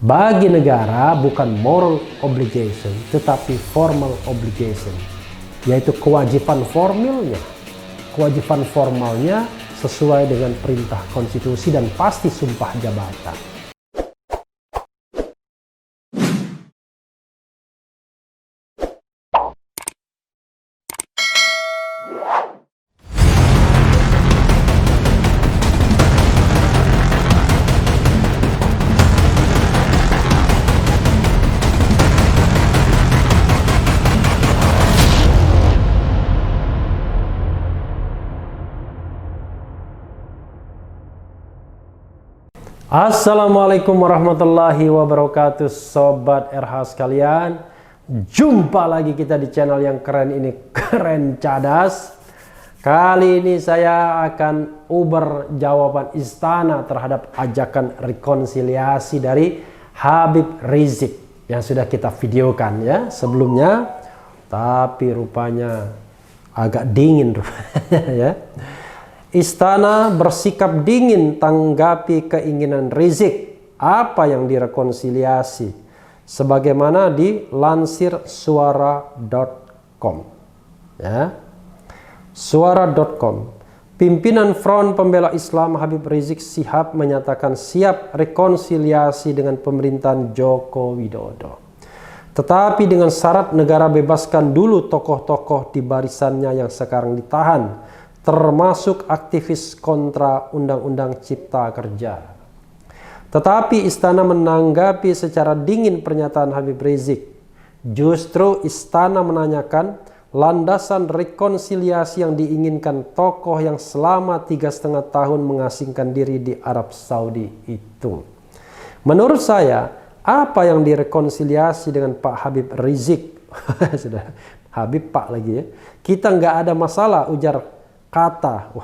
Bagi negara bukan moral obligation, tetapi formal obligation, yaitu kewajiban formalnya. Kewajiban formalnya sesuai dengan perintah konstitusi dan pasti sumpah jabatan. Assalamualaikum warahmatullahi wabarakatuh, Sobat RH sekalian. Jumpa lagi kita di channel yang keren ini, Keren Cadas. Kali ini saya akan uber jawaban istana terhadap ajakan rekonsiliasi dari Habib Rizik yang sudah kita videokan ya sebelumnya, tapi rupanya agak dingin rupanya ya. Istana bersikap dingin tanggapi keinginan Rizik. Apa yang direkonsiliasi? Sebagaimana dilansir suara.com. Ya. Suara.com. Pimpinan Front Pembela Islam Habib Rizik Syihab menyatakan siap rekonsiliasi dengan pemerintahan Joko Widodo. Tetapi dengan syarat negara bebaskan dulu tokoh-tokoh di barisannya yang sekarang ditahan, termasuk aktivis kontra Undang-Undang Cipta Kerja. Tetapi istana menanggapi secara dingin pernyataan Habib Rizik. Justru istana menanyakan landasan rekonsiliasi yang diinginkan tokoh yang selama 3,5 tahun mengasingkan diri di Arab Saudi itu. Menurut saya, apa yang direkonsiliasi dengan Pak Habib Rizik? Sudah Habib Pak lagi ya. Kita nggak ada masalah, ujar kata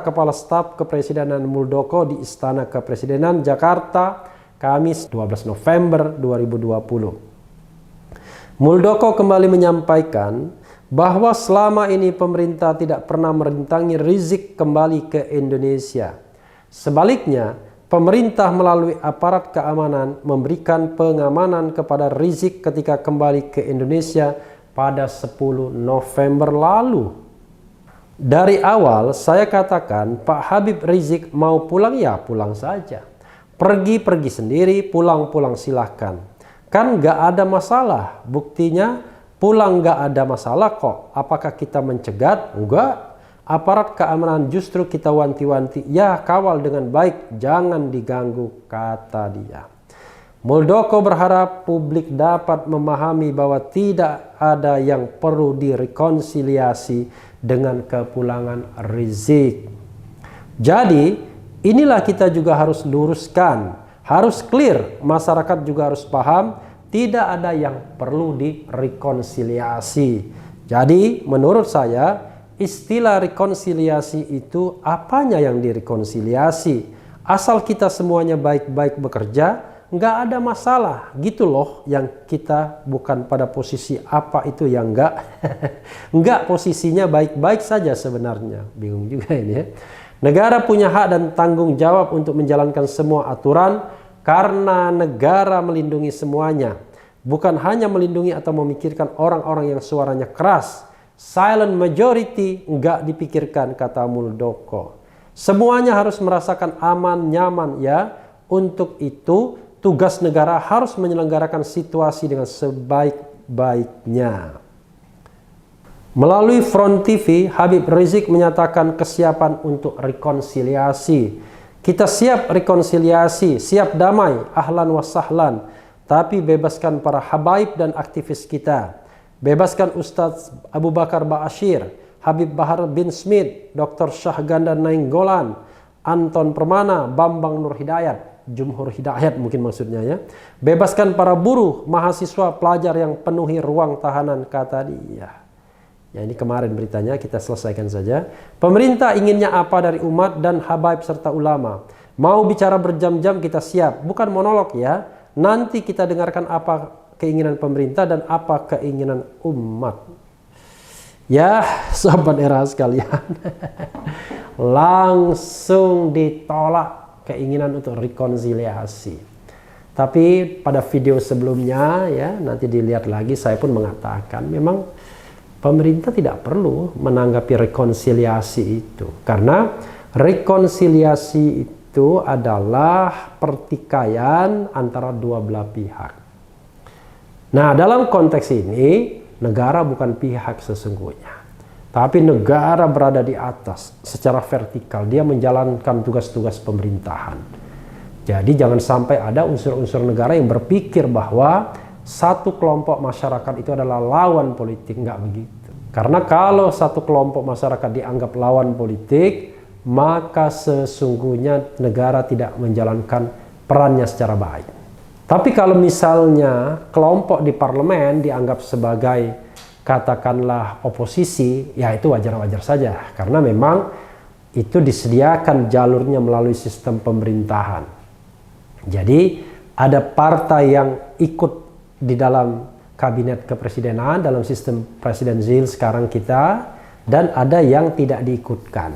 Kepala Staf Kepresidenan Muldoko di Istana Kepresidenan Jakarta, Kamis 12 November 2020. Muldoko kembali menyampaikan bahwa selama ini pemerintah tidak pernah merintangi Rizik kembali ke Indonesia. Sebaliknya, pemerintah melalui aparat keamanan memberikan pengamanan kepada Rizik ketika kembali ke Indonesia pada 10 November lalu. Dari awal saya katakan Pak Habib Rizik mau pulang ya pulang saja. Pergi sendiri, pulang silahkan. Kan gak ada masalah. Buktinya pulang gak ada masalah kok. Apakah kita mencegat? Enggak. Aparat keamanan justru kita wanti-wanti. Ya kawal dengan baik, jangan diganggu, kata dia. Muldoko berharap publik dapat memahami bahwa tidak ada yang perlu direkonsiliasi dengan kepulangan Rizik. Jadi inilah kita juga harus luruskan, harus clear, masyarakat juga harus paham, tidak ada yang perlu direkonsiliasi. Jadi menurut saya istilah rekonsiliasi itu apanya yang direkonsiliasi? Asal kita semuanya baik-baik bekerja, nggak ada masalah gitu loh. Yang kita bukan pada posisi apa itu yang nggak posisinya baik-baik saja sebenarnya. Bingung juga ini ya. Negara punya hak dan tanggung jawab untuk menjalankan semua aturan karena negara melindungi semuanya, bukan hanya melindungi atau memikirkan orang-orang yang suaranya keras. Silent majority nggak dipikirkan, kata Muldoko. Semuanya harus merasakan aman, nyaman ya. Untuk itu tugas negara harus menyelenggarakan situasi dengan sebaik-baiknya. Melalui Front TV, Habib Rizik menyatakan kesiapan untuk rekonsiliasi. Kita siap rekonsiliasi, siap damai, ahlan wa sahlan. Tapi bebaskan para habaib dan aktivis kita. Bebaskan Ustadz Abu Bakar Ba'asyir, Habib Bahar bin Smith, Dr. Syahganda Nainggolan, Anton Permana, Bambang Nur Hidayat, Jumhur Hidayat mungkin maksudnya ya. Bebaskan para buruh, mahasiswa, pelajar yang penuhi ruang tahanan, kata dia. Ya ini kemarin beritanya, kita selesaikan saja. Pemerintah inginnya apa dari umat dan habaib serta ulama? Mau bicara berjam-jam kita siap, bukan monolog ya. Nanti kita dengarkan apa keinginan pemerintah dan apa keinginan umat. Ya sobat era sekalian, langsung ditolak keinginan untuk rekonsiliasi. Tapi pada video sebelumnya ya, nanti dilihat lagi, saya pun mengatakan memang pemerintah tidak perlu menanggapi rekonsiliasi itu. Karena rekonsiliasi itu adalah pertikaian antara dua belah pihak. Nah, dalam konteks ini, negara bukan pihak sesungguhnya. Tapi negara berada di atas secara vertikal. Dia menjalankan tugas-tugas pemerintahan. Jadi jangan sampai ada unsur-unsur negara yang berpikir bahwa satu kelompok masyarakat itu adalah lawan politik. Enggak begitu. Karena kalau satu kelompok masyarakat dianggap lawan politik, maka sesungguhnya negara tidak menjalankan perannya secara baik. Tapi kalau misalnya kelompok di parlemen dianggap sebagai katakanlah oposisi, ya itu wajar-wajar saja. Karena memang itu disediakan jalurnya melalui sistem pemerintahan. Jadi ada partai yang ikut di dalam kabinet kepresidenan dalam sistem presidensial sekarang kita, dan ada yang tidak diikutkan.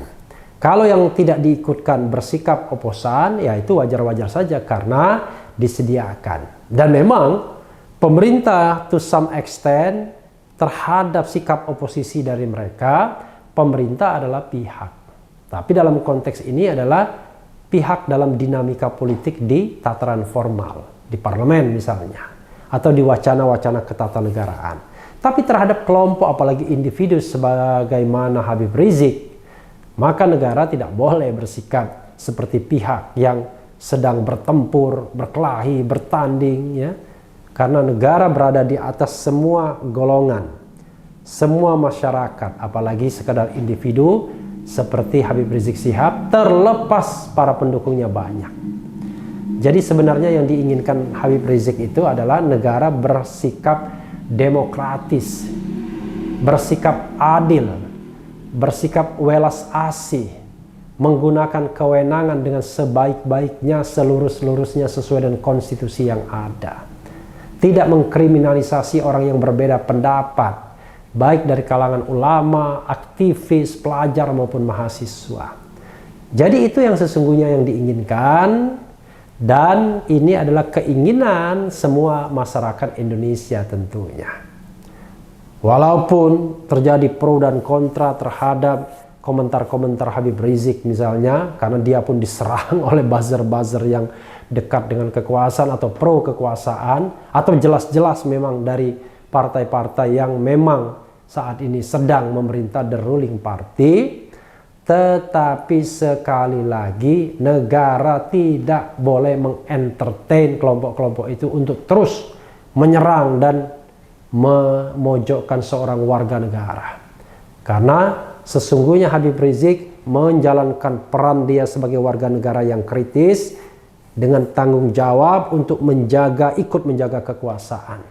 Kalau yang tidak diikutkan bersikap oposan, ya itu wajar-wajar saja karena disediakan. Dan memang pemerintah to some extent terhadap sikap oposisi dari mereka, pemerintah adalah pihak. Tapi dalam konteks ini adalah pihak dalam dinamika politik di tataran formal, di parlemen misalnya, atau di wacana-wacana ketatanegaraan. Tapi terhadap kelompok, apalagi individu sebagaimana Habib Rizik, maka negara tidak boleh bersikap seperti pihak yang sedang bertempur, berkelahi, bertanding, ya. Karena negara berada di atas semua golongan, semua masyarakat, apalagi sekedar individu, seperti Habib Rizik Syihab, terlepas para pendukungnya banyak. Jadi sebenarnya yang diinginkan Habib Rizik itu adalah negara bersikap demokratis, bersikap adil, bersikap welas asih, menggunakan kewenangan dengan sebaik-baiknya, seluruh-seluruhnya sesuai dengan konstitusi yang ada. Tidak mengkriminalisasi orang yang berbeda pendapat, baik dari kalangan ulama, aktivis, pelajar maupun mahasiswa. Jadi itu yang sesungguhnya yang diinginkan, dan ini adalah keinginan semua masyarakat Indonesia tentunya. Walaupun terjadi pro dan kontra terhadap komentar-komentar Habib Rizik misalnya, karena dia pun diserang oleh buzzer-buzzer yang dekat dengan kekuasaan atau pro kekuasaan, atau jelas-jelas memang dari partai-partai yang memang saat ini sedang memerintah, the ruling party. Tetapi sekali lagi negara tidak boleh mengentertain kelompok-kelompok itu untuk terus menyerang dan memojokkan seorang warga negara. Karena sesungguhnya Habib Rizik menjalankan peran dia sebagai warga negara yang kritis dengan tanggung jawab untuk ikut menjaga kekuasaan.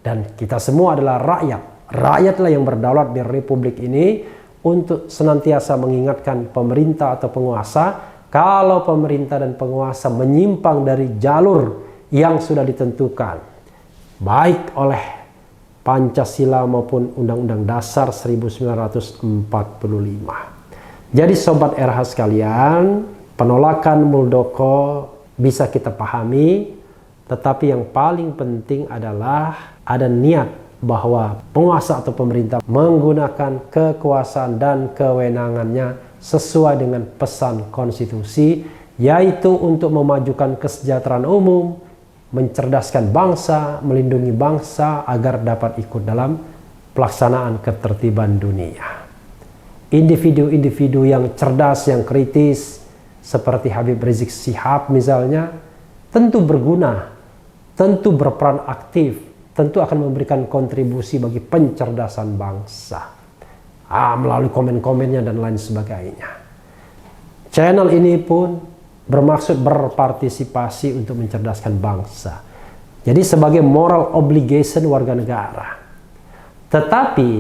Dan kita semua adalah rakyat. Rakyatlah yang berdaulat di republik ini untuk senantiasa mengingatkan pemerintah atau penguasa kalau pemerintah dan penguasa menyimpang dari jalur yang sudah ditentukan, baik oleh Pancasila maupun Undang-Undang Dasar 1945. Jadi Sobat RH sekalian, penolakan Muldoko bisa kita pahami, tetapi yang paling penting adalah ada niat bahwa penguasa atau pemerintah menggunakan kekuasaan dan kewenangannya sesuai dengan pesan konstitusi, yaitu untuk memajukan kesejahteraan umum, mencerdaskan bangsa, melindungi bangsa agar dapat ikut dalam pelaksanaan ketertiban dunia. Individu-individu yang cerdas, yang kritis, seperti Habib Rizik Syihab misalnya, tentu berguna, tentu berperan aktif, tentu akan memberikan kontribusi bagi pencerdasan bangsa melalui komen-komennya dan lain sebagainya. Channel ini pun bermaksud berpartisipasi untuk mencerdaskan bangsa. Jadi sebagai moral obligation warga negara. Tetapi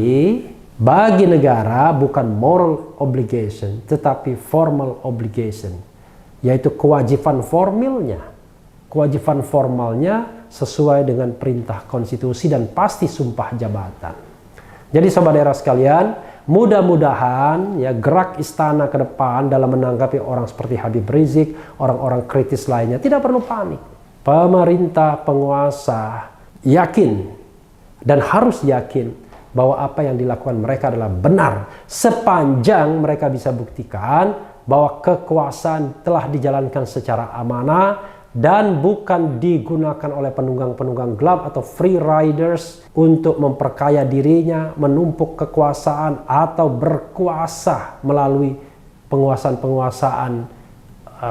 bagi negara bukan moral obligation, tetapi formal obligation, yaitu kewajiban formilnya. Kewajiban formalnya sesuai dengan perintah konstitusi dan pasti sumpah jabatan. Jadi sobat daerah sekalian, mudah-mudahan ya gerak istana ke depan dalam menanggapi orang seperti Habib Rizik, orang-orang kritis lainnya tidak perlu panik. pemerintah penguasa yakin dan harus yakin bahwa apa yang dilakukan mereka adalah benar sepanjang mereka bisa buktikan bahwa kekuasaan telah dijalankan secara amanah dan bukan digunakan oleh penunggang-penunggang gelap atau free riders untuk memperkaya dirinya, menumpuk kekuasaan atau berkuasa melalui penguasaan-penguasaan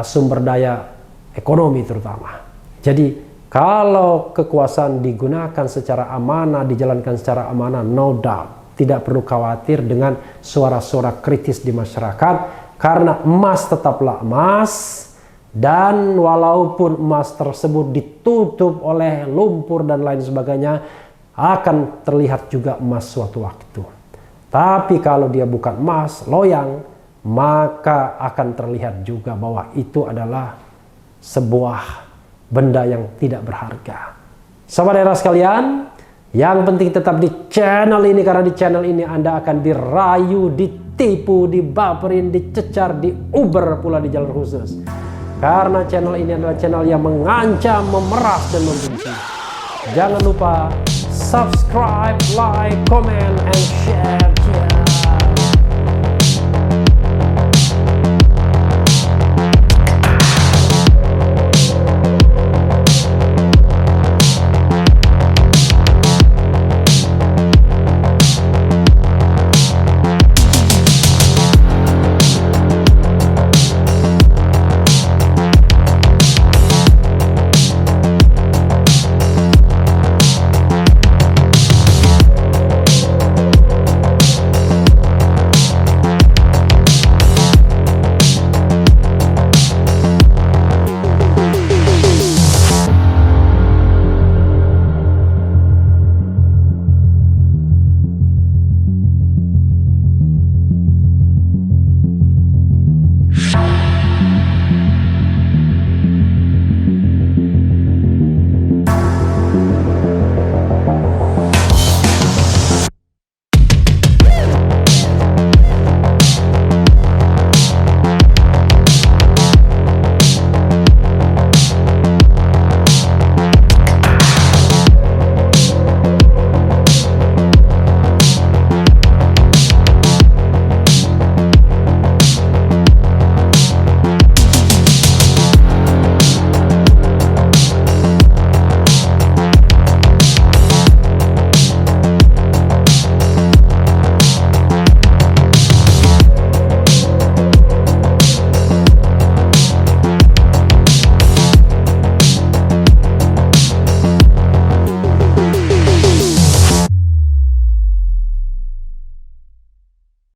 sumber daya ekonomi terutama. Jadi kalau kekuasaan digunakan secara amanah, dijalankan secara amanah, no doubt tidak perlu khawatir dengan suara-suara kritis di masyarakat, karena emas tetaplah emas. Dan walaupun emas tersebut ditutup oleh lumpur dan lain sebagainya, akan terlihat juga emas suatu waktu. Tapi kalau dia bukan emas, loyang, maka akan terlihat juga bahwa itu adalah sebuah benda yang tidak berharga. Sahabat daerah sekalian, yang penting tetap di channel ini, karena di channel ini Anda akan dirayu, ditipu, dibaperin, dicecar, diuber pula di jalur khusus. Karena channel ini adalah channel yang mengancam, memeras, dan membenci. Jangan lupa subscribe, like, comment, and share.